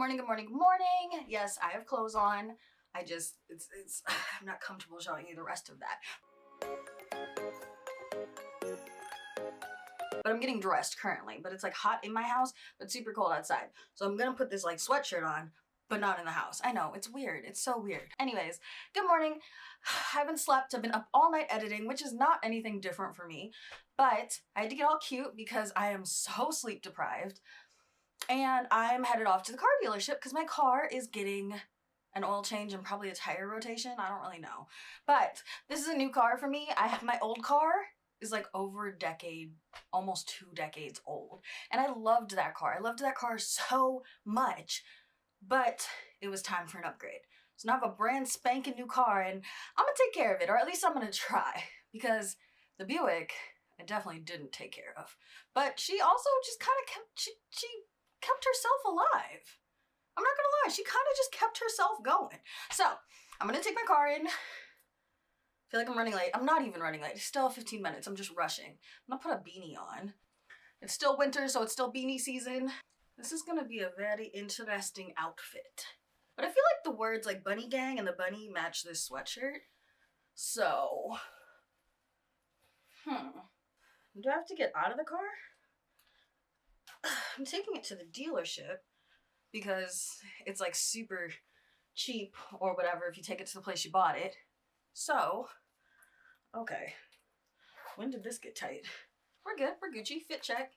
morning, good morning, good morning. Yes, I have clothes on. I'm not comfortable showing you the rest of that. But I'm getting dressed currently, but it's like hot in my house, but super cold outside. So I'm gonna put this like sweatshirt on, but not in the house. I know, it's weird. It's so weird. Anyways, good morning. I haven't slept. I've been up all night editing, which is not anything different for me, but I had to get all cute because I am so sleep deprived. And I'm headed off to the car dealership because my car is getting an oil change and probably a tire rotation. I don't really know. But this is a new car for me. My old car is like over a decade, almost 2 decades old. And I loved that car. I loved that car so much. But it was time for an upgrade. So now I have a brand spanking new car and I'm gonna take care of it, or at least I'm gonna try. Because the Buick, I definitely didn't take care of. But she also just kind of kept herself alive. I'm not gonna lie, she kind of just kept herself going. So, I'm gonna take my car in. Feel like I'm running late. I'm not even running late. It's still 15 minutes. I'm just rushing. I'm gonna put a beanie on. It's still winter, so it's still beanie season. This is gonna be a very interesting outfit. But I feel like the words like bunny gang and the bunny match this sweatshirt. So, do I have to get out of the car? I'm taking it to the dealership because it's like super cheap or whatever if you take it to the place you bought it. So, okay. When did this get tight? We're good. We're Gucci. Fit check.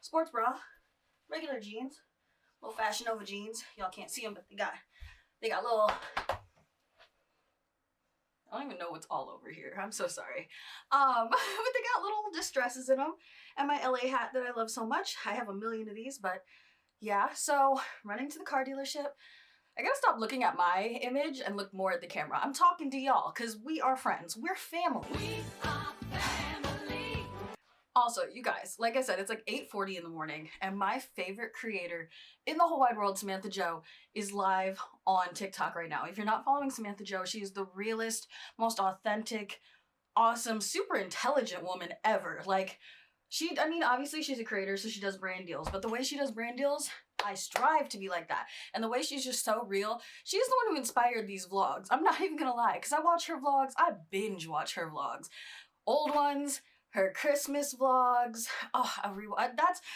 Sports bra. Regular jeans. Little Fashion Nova jeans. Y'all can't see them, but they got little... I don't even know what's all over here. I'm so sorry. But they got little distresses in them. And my LA hat that I love so much. I have a million of these, but yeah. So, running to the car dealership. I gotta stop looking at my image and look more at the camera. I'm talking to y'all, because we are friends. We're family. We are family. Also, you guys, like I said, it's like 8:40 in the morning, and my favorite creator in the whole wide world, Samantha Jo, is live on TikTok right now. If you're not following Samantha Jo, she is the realest, most authentic, awesome, super intelligent woman ever. Like, obviously she's a creator, so she does brand deals, but the way she does brand deals, I strive to be like that. And the way she's just so real, she's the one who inspired these vlogs. I'm not even gonna lie, because I watch her vlogs, I binge watch her vlogs. Old ones, her Christmas vlogs,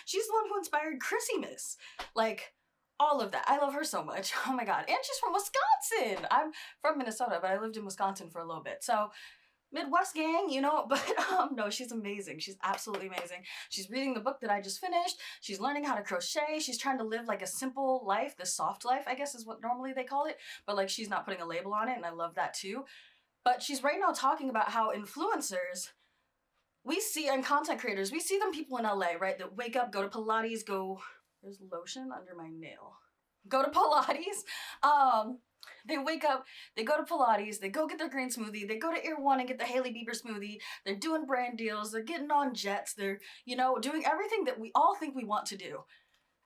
she's the one who inspired Chrissymas. Like, all of that. I love her so much. Oh my god. And she's from Wisconsin! I'm from Minnesota, but I lived in Wisconsin for a little bit. So, Midwest gang, you know, but no, she's amazing. She's absolutely amazing. She's reading the book that I just finished. She's learning how to crochet. She's trying to live like a simple life, the soft life, I guess is what normally they call it. But like, she's not putting a label on it, and I love that too. But she's right now talking about how influencers, we see, and content creators, we see them people in LA, right, that wake up, go to Pilates, there's lotion under my nail. Go to Pilates, they wake up, they go to Pilates, they go get their green smoothie, they go to Ear One and get the Hailey Bieber smoothie, they're doing brand deals, they're getting on jets, they're, doing everything that we all think we want to do.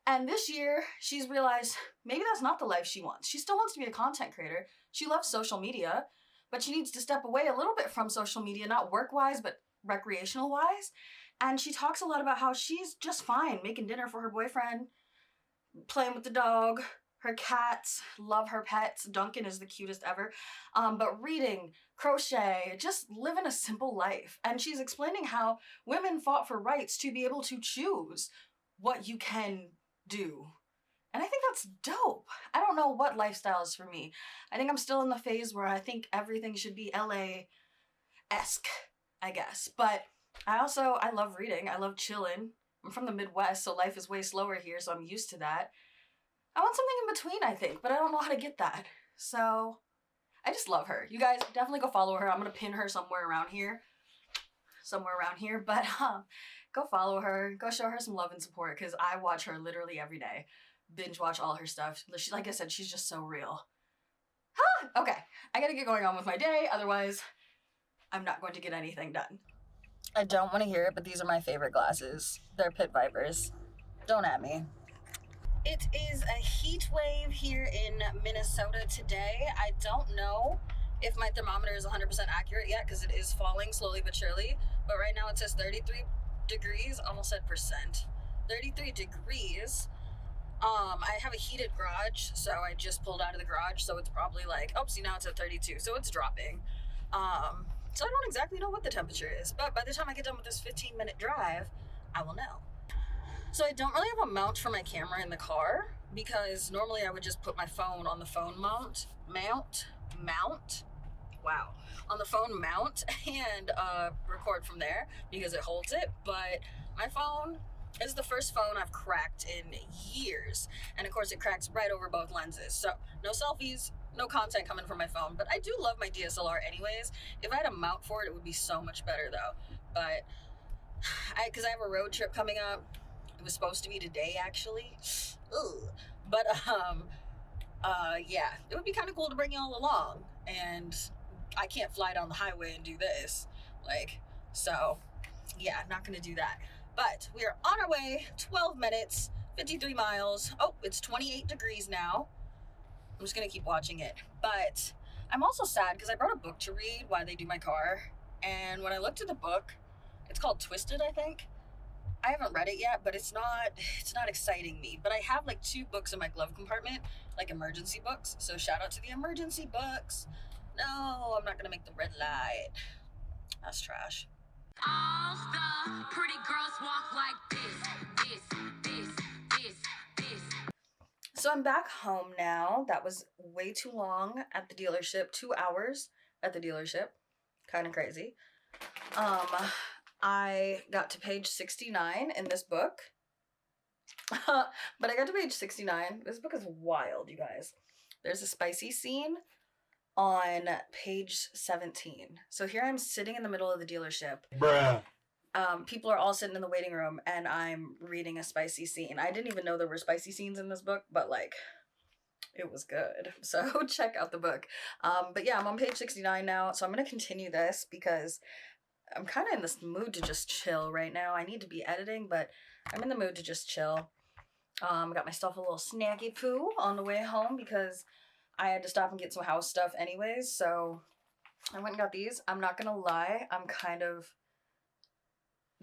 And this year, she's realized maybe that's not the life she wants. She still wants to be a content creator. She loves social media, but she needs to step away a little bit from social media, not work-wise, but recreational-wise. And she talks a lot about how she's just fine making dinner for her boyfriend, playing with the dog, her cats, love her pets. Duncan is the cutest ever. But reading, crochet, just living a simple life. And she's explaining how women fought for rights to be able to choose what you can do. And I think that's dope. I don't know what lifestyle is for me. I think I'm still in the phase where I think everything should be LA-esque, I guess. But I love reading. I love chilling. I'm from the Midwest, so life is way slower here, so I'm used to that. I want something in between, I think, but I don't know how to get that. So, I just love her. You guys definitely go follow her. I'm going to pin her somewhere around here. But go follow her. Go show her some love and support, because I watch her literally every day. Binge watch all her stuff. Like I said, she's just so real. Okay, I got to get going on with my day. Otherwise, I'm not going to get anything done. I don't want to hear it, but these are my favorite glasses. They're Pit Vipers. Don't at me. It is a heat wave here in Minnesota today. I don't know if my thermometer is 100% accurate yet, because it is falling slowly but surely. But right now it says 33 degrees, almost said percent. 33 degrees. I have a heated garage, so I just pulled out of the garage, so it's probably like, oh, see, now it's at 32, so it's dropping. So I don't exactly know what the temperature is, but by the time I get done with this 15-minute drive, I will know. So I don't really have a mount for my camera in the car, because normally I would just put my phone on the phone mount, wow, on the phone mount and record from there because it holds it. But my phone is the first phone I've cracked in years, and of course it cracks right over both lenses. So no selfies, no content coming from my phone. But I do love my DSLR anyways. If I had a mount for it, it would be so much better though. But because I have a road trip coming up. It was supposed to be today, actually. Ugh. But yeah, it would be kind of cool to bring y'all along. And I can't fly down the highway and do this, like, so yeah, not gonna do that. But we are on our way. 12 minutes, 53 miles. Oh, it's 28 degrees now. I'm just gonna keep watching it. But I'm also sad because I brought a book to read while they do my car, and when I looked at the book, it's called Twisted, I think. I haven't read it yet, but it's not exciting me. But I have like 2 books in my glove compartment, like emergency books. So shout out to the emergency books. No, I'm not gonna make the red light. That's trash. All the pretty girls walk like this. So I'm back home now. That was way too long at the dealership. 2 hours at the dealership. Kind of crazy. I got to page 69 in this book. But I got to page 69. This book is wild, you guys. There's a spicy scene on page 17. So here I'm sitting in the middle of the dealership. Bruh. People are all sitting in the waiting room, and I'm reading a spicy scene. I didn't even know there were spicy scenes in this book, but like, it was good. So check out the book. But yeah, I'm on page 69 now. So I'm going to continue this because I'm kind of in this mood to just chill right now. I need to be editing, but I'm in the mood to just chill. Got myself a little snacky poo on the way home because I had to stop and get some house stuff anyways. So I went and got these. I'm not gonna lie, I'm kind of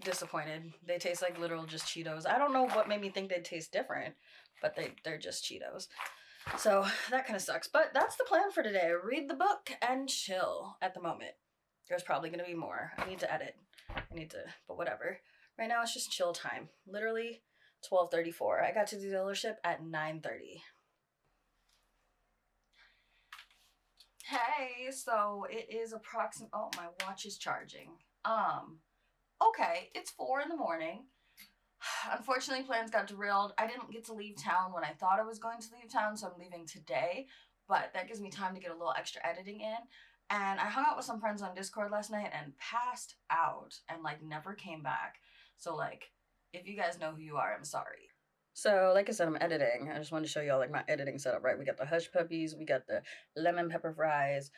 disappointed. They taste like literal just Cheetos. I don't know what made me think they'd taste different, but they're just Cheetos. So that kind of sucks. But that's the plan for today. Read the book and chill at the moment. There's probably going to be more. I need to edit. But whatever. Right now it's just chill time. Literally 12:34. I got to the dealership at 9:30. Hey, so it is approximately, oh, my watch is charging. Okay, it's 4 in the morning. Unfortunately, plans got derailed. I didn't get to leave town when I thought I was going to leave town, so I'm leaving today. But that gives me time to get a little extra editing in. And I hung out with some friends on Discord last night and passed out and like never came back. So like, if you guys know who you are, I'm sorry. So like I said, I'm editing. I just wanted to show y'all like my editing setup, right? We got the hush puppies, we got the lemon pepper fries,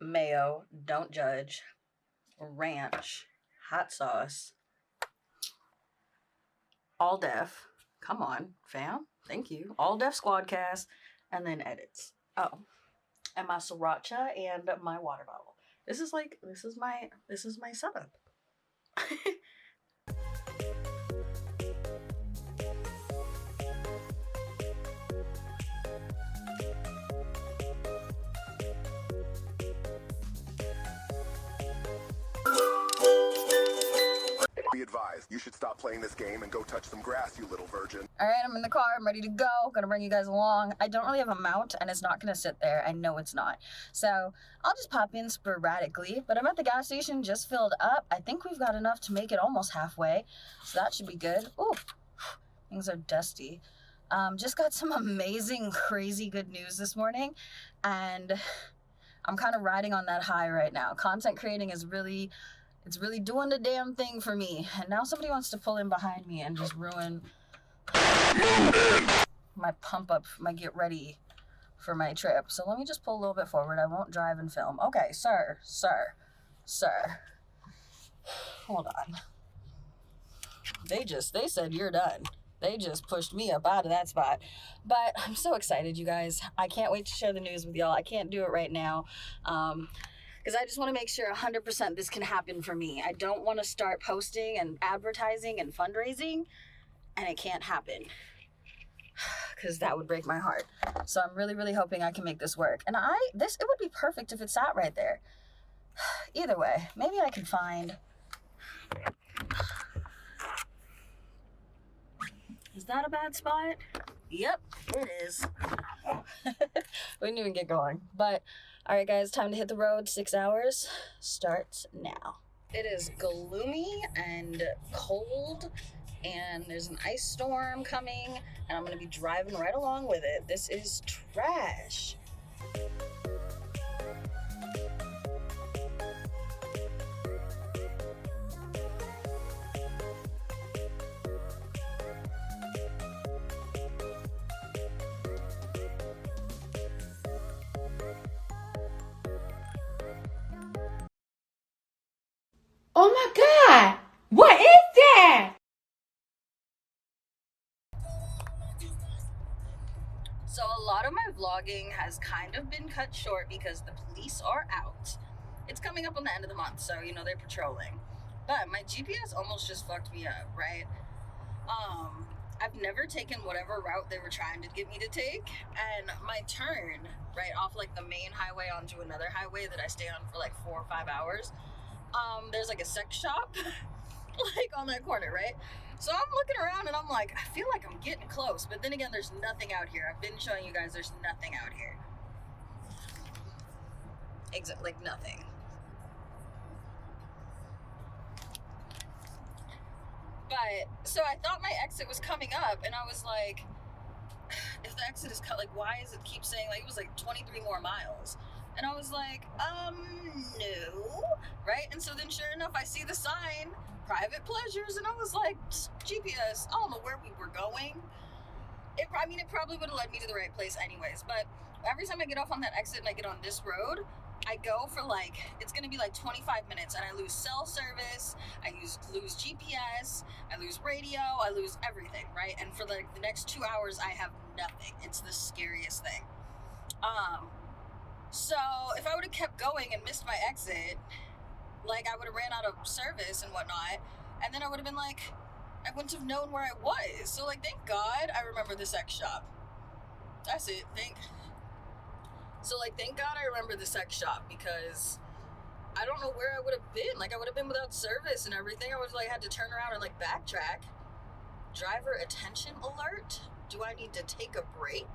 mayo, don't judge, ranch, hot sauce, all def. Come on, fam. Thank you. All def squadcast, and then edits. Oh. And my sriracha and my water bottle. This is my setup. Be advised, you should stop playing this game and go touch some grass, you little virgin. Alright, I'm in the car. I'm ready to go. Gonna bring you guys along. I don't really have a mount, and it's not gonna sit there. I know it's not. So, I'll just pop in sporadically. But I'm at the gas station, just filled up. I think we've got enough to make it almost halfway. So that should be good. Ooh, things are dusty. Just got some amazing, crazy good news this morning. And I'm kind of riding on that high right now. Content creating is really... It's really doing the damn thing for me. And now somebody wants to pull in behind me and just ruin my pump up, my get ready for my trip. So let me just pull a little bit forward. I won't drive and film. Okay, sir. Hold on. They said you're done. They just pushed me up out of that spot. But I'm so excited, you guys. I can't wait to share the news with y'all. I can't do it right now. Because I just want to make sure 100% this can happen for me. I don't want to start posting and advertising and fundraising, and it can't happen. because that would break my heart. So I'm really, really hoping I can make this work. And it would be perfect if it sat right there. Either way, maybe I can find... Is that a bad spot? Yep, it is. We didn't even get going. But, alright guys, time to hit the road. 6 hours starts now. It is gloomy and cold, and there's an ice storm coming, and I'm gonna be driving right along with it. This is trash. Oh my God! What is that? So a lot of my vlogging has kind of been cut short because the police are out. It's coming up on the end of the month, so you know they're patrolling. But my GPS almost just fucked me up, right? I've never taken whatever route they were trying to get me to take, and my turn right off like the main highway onto another highway that I stay on for like 4 or 5 hours. There's like a sex shop like on that corner, right? So I'm looking around and I'm like, I feel like I'm getting close, but then again, there's nothing out here. I've been showing you guys there's nothing out here. Like nothing. But, so I thought my exit was coming up, and I was like, if the exit is cut, like, why is it keep saying, like, it was like 23 more miles? And I was like, no, right? And so then sure enough, I see the sign, private pleasures, and I was like, GPS, I don't know where we were going. It probably would have led me to the right place anyways, but every time I get off on that exit and I get on this road, I go for like, it's gonna be like 25 minutes, and I lose cell service, I lose GPS, I lose radio, I lose everything, right? And for like the next 2 hours, I have nothing. It's the scariest thing. So if I would have kept going and missed my exit, like I would have ran out of service and whatnot, and then I would have been like, I wouldn't have known where I was. So like, thank God I remember the sex shop. That's it. Thank God I remember the sex shop, because I don't know where I would have been. Like I would have been without service and everything. I would like had to turn around and like backtrack. Driver attention alert. Do I need to take a break?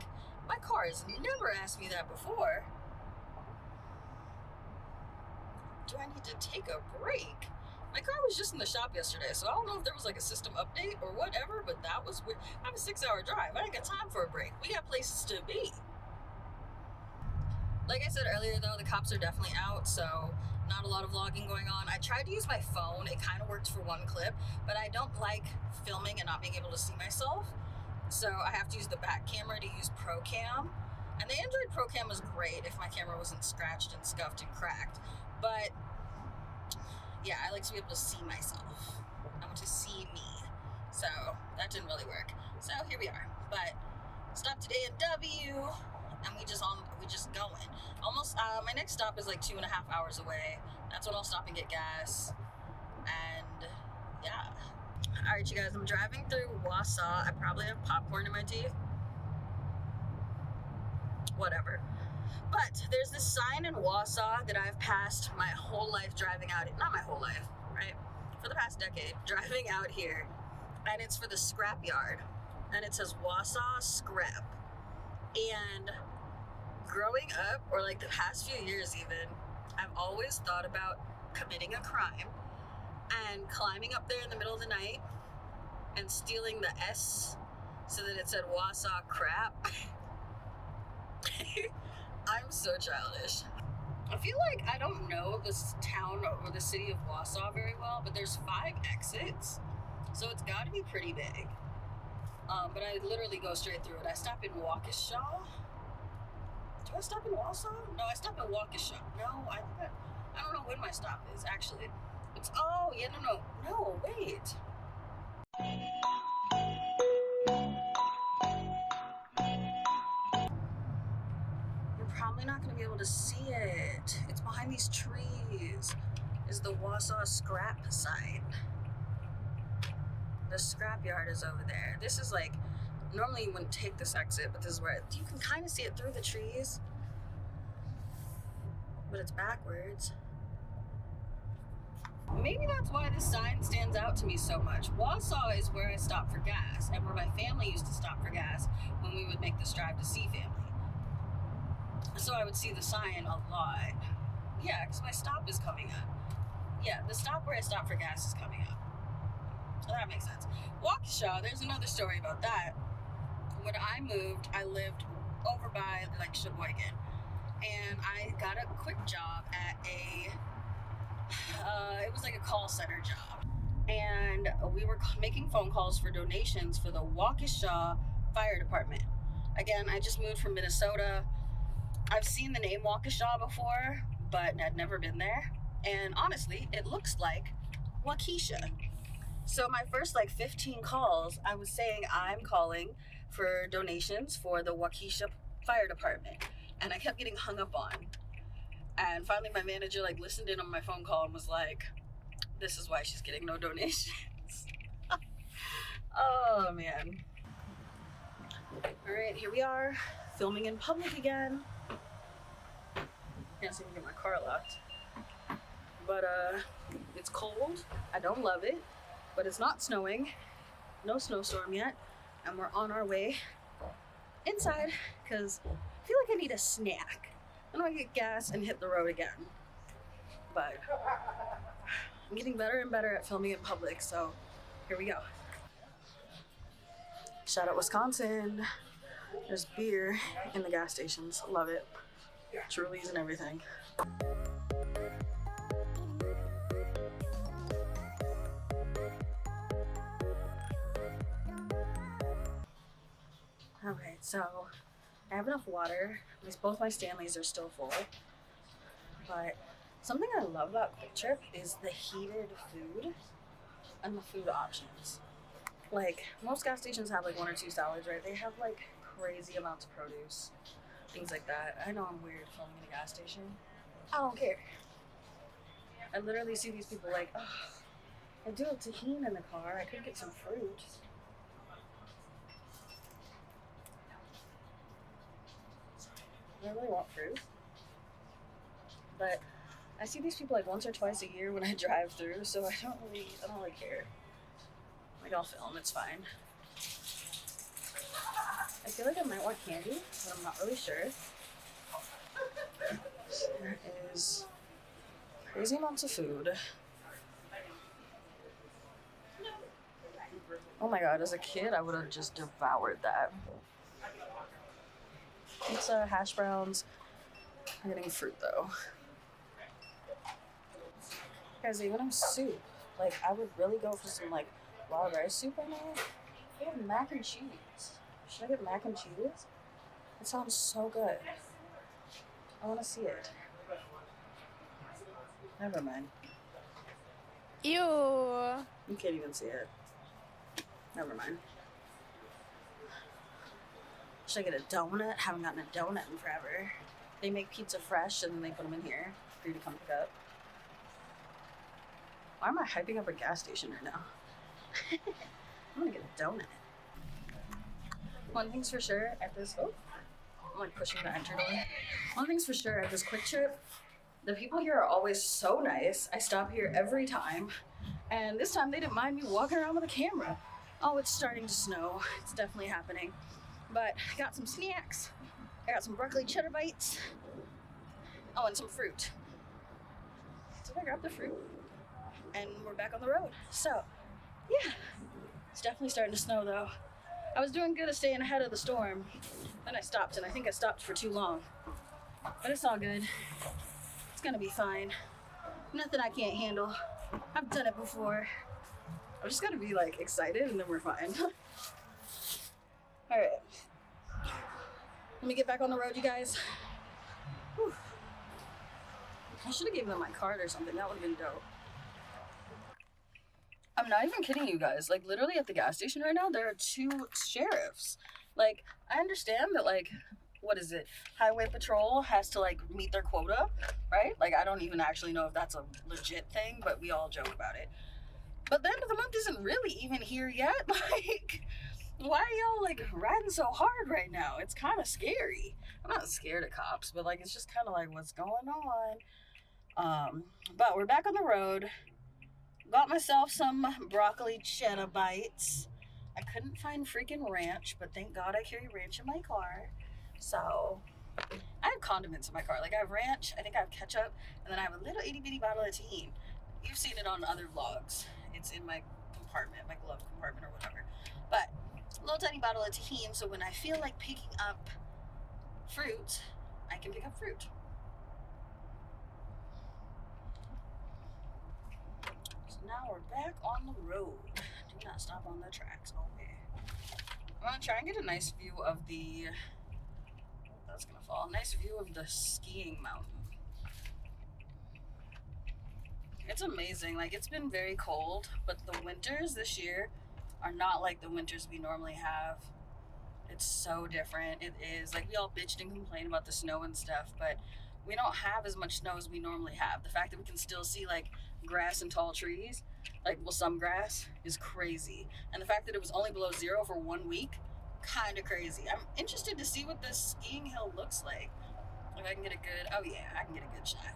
My car has never asked me that before. Do I need to take a break? My car was just in the shop yesterday, so I don't know if there was like a system update or whatever, but that was weird. I have a 6-hour drive. I ain't got time for a break. We got places to be. Like I said earlier though, the cops are definitely out, so not a lot of vlogging going on. I tried to use my phone. It kind of worked for one clip, but I don't like filming and not being able to see myself. So I have to use the back camera to use Pro Cam. And the Android Pro Cam was great if my camera wasn't scratched and scuffed and cracked. But yeah, I like to be able to see myself. I want to see me. So that didn't really work. So here we are. But stopped today in W, and we just going. Almost my next stop is like 2.5 hours away. That's when I'll stop and get gas. And yeah. Alright you guys, I'm driving through Wausau. I probably have popcorn in my teeth. Whatever. But there's this sign in Wausau that I've passed my whole life driving out, not my whole life, right? For the past decade, driving out here. And it's for the scrap yard. And it says Wausau Scrap. And growing up, or like the past few years even, I've always thought about committing a crime and climbing up there in the middle of the night and stealing the S so that it said Wausau Crap. I'm so childish. I feel like I don't know this town or the city of Wausau very well, but there's 5 exits, so it's got to be pretty big. But I literally go straight through it. I stop in Waukesha. Do I stop in Wausau? No, I stop in Waukesha. No, I don't know when my stop is actually. It's no, wait. Probably not going to be able to see it. It's behind these trees. Is the Wausau Scrap sign. The scrap yard is over there. This is like Normally you wouldn't take this exit, but this is where you can kind of see it through the trees. But it's backwards. Maybe that's why this sign stands out to me so much. Wausau is where I stop for gas, and where my family used to stop for gas when we would make this drive to see family. So I would see the sign a lot. Yeah, because my stop is coming up. Yeah, the stop where I stop for gas is coming up. So that makes sense. Waukesha, there's another story about that. When I moved, I lived over by like Sheboygan, and I got a quick job at it was like a call center job, and we were making phone calls for donations for the Waukesha Fire Department. Again, I just moved from Minnesota. I've seen the name Waukesha before, but I'd never been there, and honestly, it looks like Waukesha. So my first like 15 calls, I was saying I'm calling for donations for the Waukesha Fire Department, and I kept getting hung up on. And finally my manager like listened in on my phone call and was like, this is why she's getting no donations. Oh man. All right, here we are, filming in public again. Can't seem to get my car locked. But it's cold. I don't love it, but it's not snowing. No snowstorm yet. And we're on our way inside because I feel like I need a snack. I want to get gas and hit the road again. But I'm getting better and better at filming in public, so here we go. Shout out Wisconsin. There's beer in the gas stations. Love it. Trulies and everything. Okay, so I have enough water. At least both my Stanleys are still full. But something I love about Quick Trip is the heated food and the food options. Like, most gas stations have like 1 or 2 salads, right? They have like crazy amounts of produce, things like that. I know I'm weird filming in a gas station. I don't care. I literally see these people like, oh, I do have tahini in the car. I could get some fruit. I really want fruit, but I see these people like once or twice a year when I drive through, so I don't really care. Like, I'll film, it's fine. I feel like I might want candy, but I'm not really sure. There is crazy amounts of food. Oh my god, as a kid, I would have just devoured that. Pizza, hash browns. I'm getting fruit though. Guys, even in soup, like I would really go for some like wild rice soup right now. They have mac and cheese. Should I get mac and cheese? It sounds so good. I want to see it. Never mind. Ew. You can't even see it. Never mind. Should I get a donut? Haven't gotten a donut in forever. They make pizza fresh and then they put them in here for you to come pick up. Why am I hyping up a gas station right now? I'm gonna get a donut. One thing's for sure at this, I'm like pushing the enter door. One thing's for sure at this Quick Trip, the people here are always so nice. I stop here every time. And this time they didn't mind me walking around with a camera. Oh, it's starting to snow. It's definitely happening. But I got some snacks. I got some broccoli cheddar bites. Oh, and some fruit. So I grabbed the fruit and we're back on the road. So, yeah, it's definitely starting to snow though. I was doing good at staying ahead of the storm. Then I stopped, and I think I stopped for too long. But it's all good. It's gonna be fine. Nothing I can't handle. I've done it before. I'm just gonna be like excited and then we're fine. All right. Let me get back on the road, you guys. Whew. I should have given them my card or something. That would have been dope. I'm not even kidding you guys. Like, literally at the gas station right now, there are 2 sheriffs. Like, I understand that, like, what is it? Highway Patrol has to, like, meet their quota, right? Like, I don't even actually know if that's a legit thing, but we all joke about it. But the end of the month isn't really even here yet. Like, Why are y'all like riding so hard right now? It's kind of scary. I'm not scared of cops, but like it's just kind of like what's going on. But we're back on the road. Got myself some broccoli cheddar bites. I couldn't find freaking ranch, but thank God I carry ranch in my car. So I have condiments in my car. Like I have ranch, I think I have ketchup, and then I have a little itty bitty bottle of tahini. You've seen it on other vlogs. It's in my compartment, my glove compartment or whatever. But a little tiny bottle of tahini, so when I feel like picking up fruit, I can pick up fruit. So now we're back on the road. Do not stop on the tracks. Okay. I'm gonna try and get a nice view of the. That's gonna fall. Nice view of the skiing mountain. It's amazing. Like it's been very cold, but the winters this year are not like the winters we normally have. It's so different. It is like we all bitched and complained about the snow and stuff, but we don't have as much snow as we normally have. The fact that we can still see like grass and tall trees, like well some grass, is crazy. And the fact that it was only below zero for 1 week, kind of crazy. I'm interested to see what this skiing hill looks like. If I can get a good, oh yeah, I can get a good shot.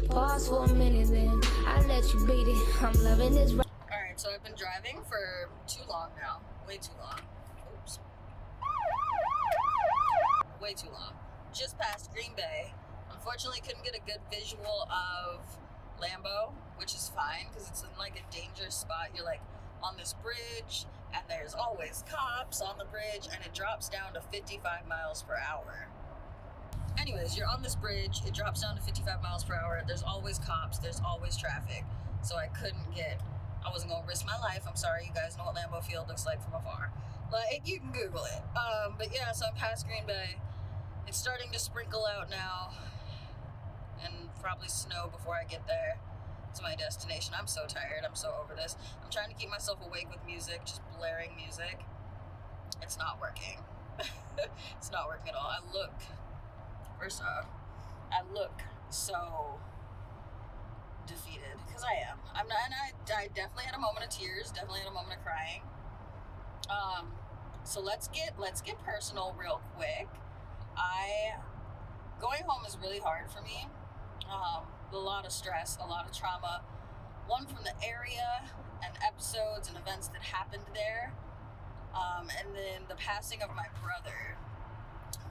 Pause for a minute, then I let you beat it. I'm loving this. Alright, so I've been driving for too long now. Way too long. Oops. Way too long. Just past Green Bay. Unfortunately, couldn't get a good visual of Lambeau, which is fine because it's in like a dangerous spot. You're like on this bridge, and there's always cops on the bridge, and it drops down to 55 miles per hour. Anyways, you're on this bridge, it drops down to 55 miles per hour, there's always cops, there's always traffic, so I wasn't gonna risk my life. I'm sorry, you guys know what Lambeau Field looks like from afar. Like, you can Google it. But yeah, so I'm past Green Bay. It's starting to sprinkle out now, and probably snow before I get there to my destination. I'm so tired, I'm so over this. I'm trying to keep myself awake with music, just blaring music. It's not working. It's not working at all. First off, I look so defeated because I am. I'm not, and I definitely had a moment of tears, definitely had a moment of crying. So let's get personal real quick. Going home is really hard for me. A lot of stress, a lot of trauma. One from the area and episodes and events that happened there, and then the passing of my brother.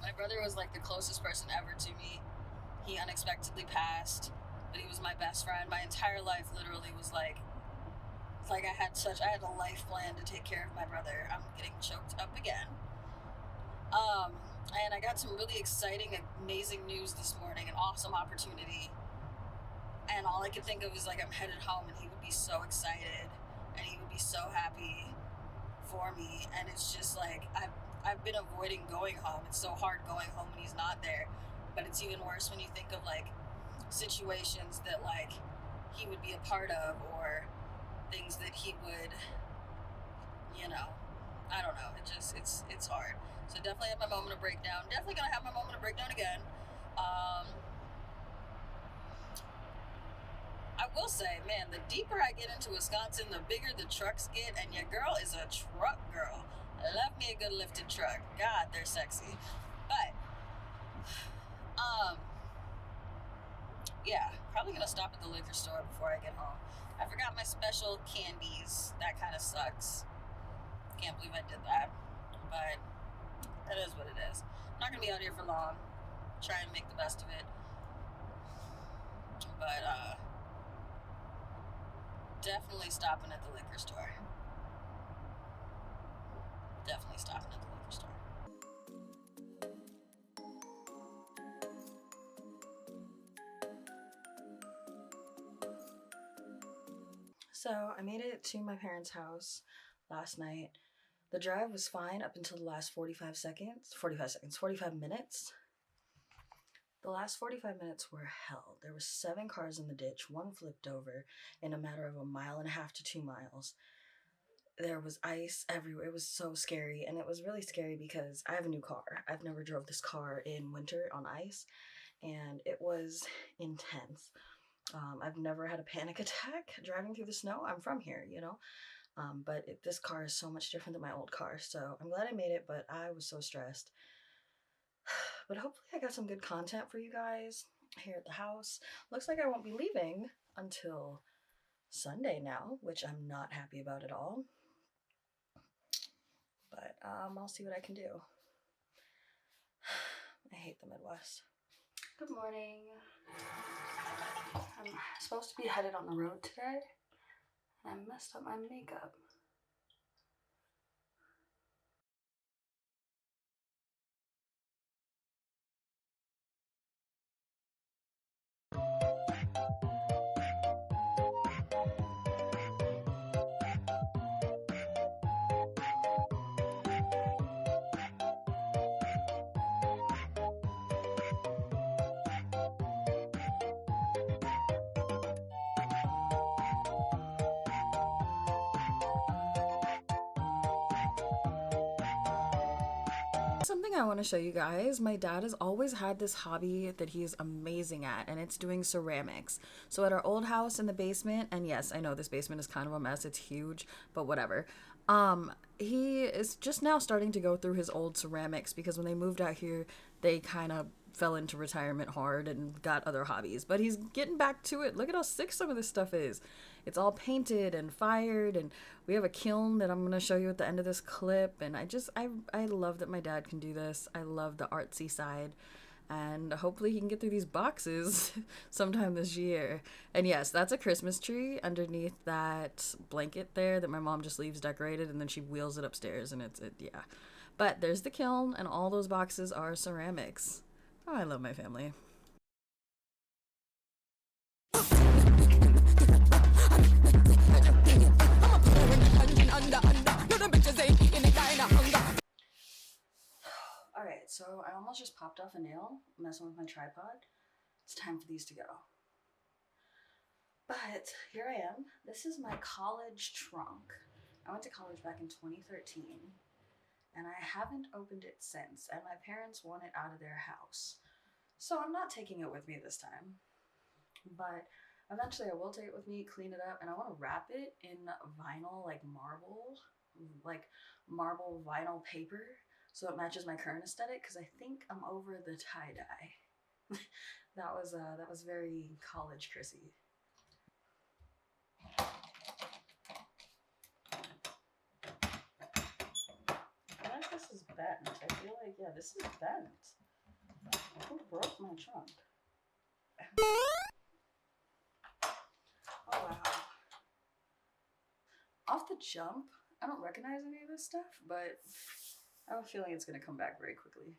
My brother was like the closest person ever to me. He unexpectedly passed, but he was my best friend. My entire life literally was like I had a life plan to take care of my brother. I'm getting choked up again. And I got some really exciting, amazing news this morning, an awesome opportunity. And all I could think of is like I'm headed home and he would be so excited and he would be so happy for me. And it's just like I've been avoiding going home. It's so hard going home when he's not there. But it's even worse when you think of like situations that like he would be a part of or things that he would, I don't know. It's hard. So definitely had my moment of breakdown. Definitely gonna have my moment of breakdown again. I will say, man, the deeper I get into Wisconsin, the bigger the trucks get, and your girl is a truck girl. I love me a good lifted truck. God, they're sexy. But, yeah, probably gonna stop at the liquor store before I get home. I forgot my special candies. That kind of sucks. Can't believe I did that. But, that is what it is. I'm not gonna be out here for long. Try and make the best of it. But, definitely stopping at the liquor store. Definitely stopping at the liquor store. So I made it to my parents' house last night. The drive was fine up until the last 45 minutes. The last 45 minutes were hell. There were 7 cars in the ditch, 1 flipped over in a matter of 1.5 to 2 miles. there was ice everywhere. It was so scary, and it was really scary because I have a new car. I've never drove this car in winter on ice, and it was intense. I've never had a panic attack driving through the snow. I'm from here, you know, but this car is so much different than my old car, so I'm glad I made it, but I was so stressed. But hopefully I got some good content for you guys here at the house. Looks like I won't be leaving until Sunday now, which I'm not happy about at all. But I'll see what I can do. I hate the Midwest. Good morning. I'm supposed to be headed on the road today, and I messed up my makeup. Something I want to show you guys. My dad has always had this hobby that he's amazing at, and it's doing ceramics. So at our old house in the basement, and yes, I know this basement is kind of a mess, it's huge, but whatever. He is just now starting to go through his old ceramics because when they moved out here, they kind of fell into retirement hard and got other hobbies, but he's getting back to it. Look at how sick some of this stuff is. It's all painted and fired, and we have a kiln that I'm going to show you at the end of this clip, and I love that my dad can do this. I love the artsy side, and hopefully he can get through these boxes sometime this year. And yes, that's a Christmas tree underneath that blanket there that my mom just leaves decorated, and then she wheels it upstairs, and yeah. But there's the kiln, and all those boxes are ceramics. Oh, I love my family. Alright, so I almost just popped off a nail messing with my tripod. It's time for these to go. But here I am. This is my college trunk. I went to college back in 2013, and I haven't opened it since, and my parents want it out of their house. So I'm not taking it with me this time. But eventually I will take it with me, clean it up, and I want to wrap it in vinyl, like marble vinyl paper, so it matches my current aesthetic, because I think I'm over the tie-dye. that was very college Chrissy. I feel like this is bent. I feel like, yeah, this is bent. Who broke my trunk? Oh, wow. Off the jump, I don't recognize any of this stuff, but I have a feeling it's going to come back very quickly.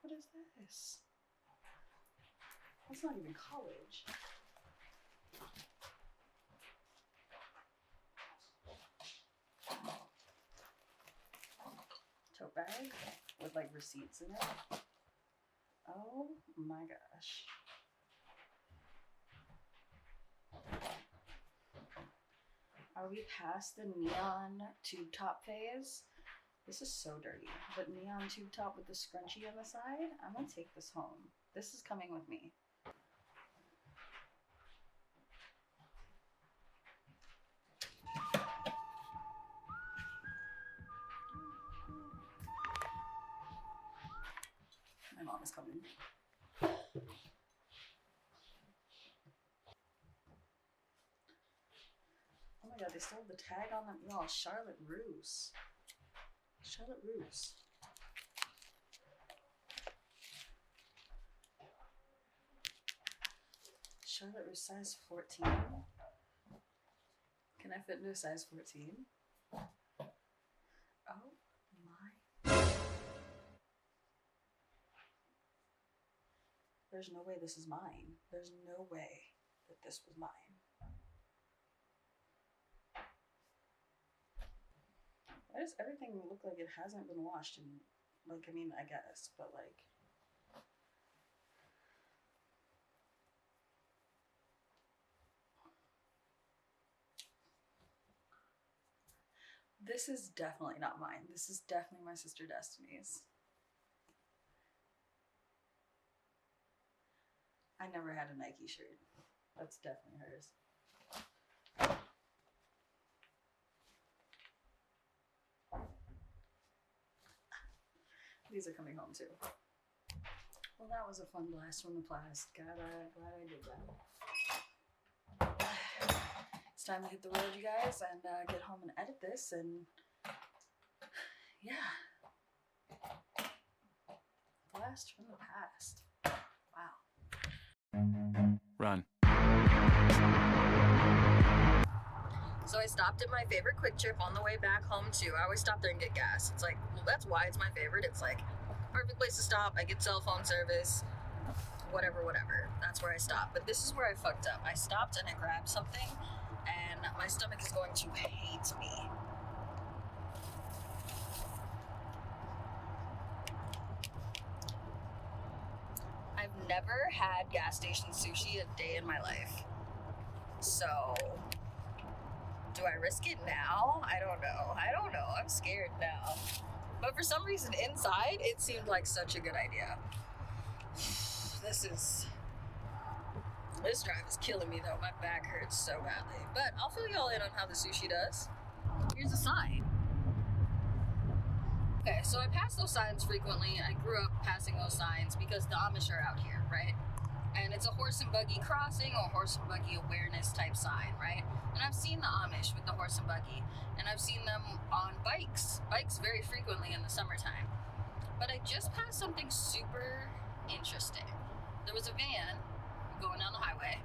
What is this? That's not even college. Tote bag with like receipts in it. Oh my gosh. Are we past the neon tube top phase? This is so dirty. But neon tube top with the scrunchie on the side? I'm gonna take this home. This is coming with me. My mom is coming. Oh my god, they still have the tag on them. Y'all, Charlotte Russe. Charlotte Russe. Charlotte Russe size 14. Can I fit into a size 14? Oh my. There's no way this is mine. There's no way that this was mine. Why does everything look like it hasn't been washed? And like, I mean, I guess, but like. This is definitely not mine. This is definitely my sister Destiny's. I never had a Nike shirt. That's definitely hers. These are coming home too. Well, that was a fun blast from the past. Glad I did that. It's time to hit the road, you guys, and get home and edit this, and yeah. Blast from the past. Wow. Run. So I stopped at my favorite Quick Trip on the way back home too. I always stop there and get gas. It's like, well, that's why it's my favorite. It's like perfect place to stop. I get cell phone service, whatever. That's where I stopped. But this is where I fucked up. I stopped and I grabbed something, and my stomach is going to hate me. I've never had gas station sushi a day in my life. So, do I risk it now? I don't know. I'm scared now. But for some reason inside, it seemed like such a good idea. This drive is killing me though. My back hurts so badly. But I'll fill y'all in on how the sushi does. Here's a sign. Okay, so I pass those signs frequently. I grew up passing those signs because the Amish are out here, right? And it's a horse and buggy crossing or horse and buggy awareness type sign, right? And I've seen the Amish with the horse and buggy, and I've seen them on bikes very frequently in the summertime. But I just passed something super interesting. There was a van going down the highway,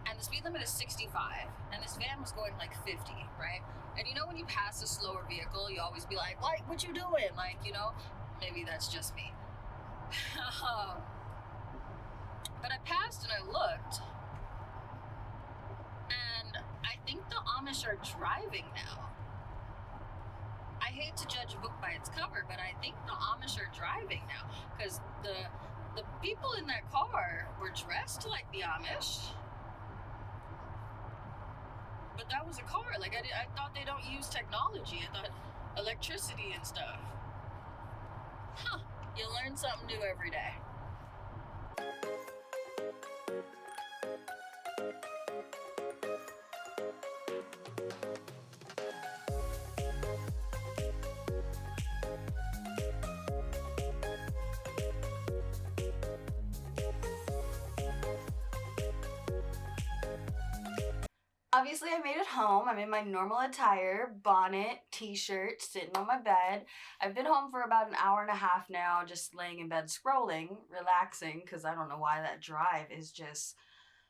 and the speed limit is 65, and this van was going like 50, right? And you know when you pass a slower vehicle, you always be like, what you doing? Like, you know, maybe that's just me. But I passed and I looked, and I think the Amish are driving now. I hate to judge a book by its cover, but I think the Amish are driving now, because the people in that car were dressed like the Amish, but that was a car. Like I thought they don't use technology. I thought electricity and stuff. Huh? You learn something new every day. Obviously, I made it home. I'm in my normal attire, bonnet, t-shirt, sitting on my bed. I've been home for about an hour and a half now, just laying in bed scrolling, relaxing, because I don't know why that drive is just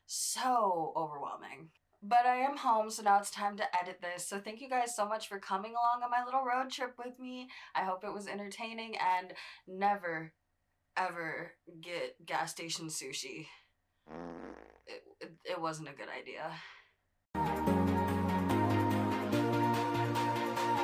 so overwhelming. But I am home, so now it's time to edit this. So thank you guys so much for coming along on my little road trip with me. I hope it was entertaining, and never, ever get gas station sushi. It wasn't a good idea.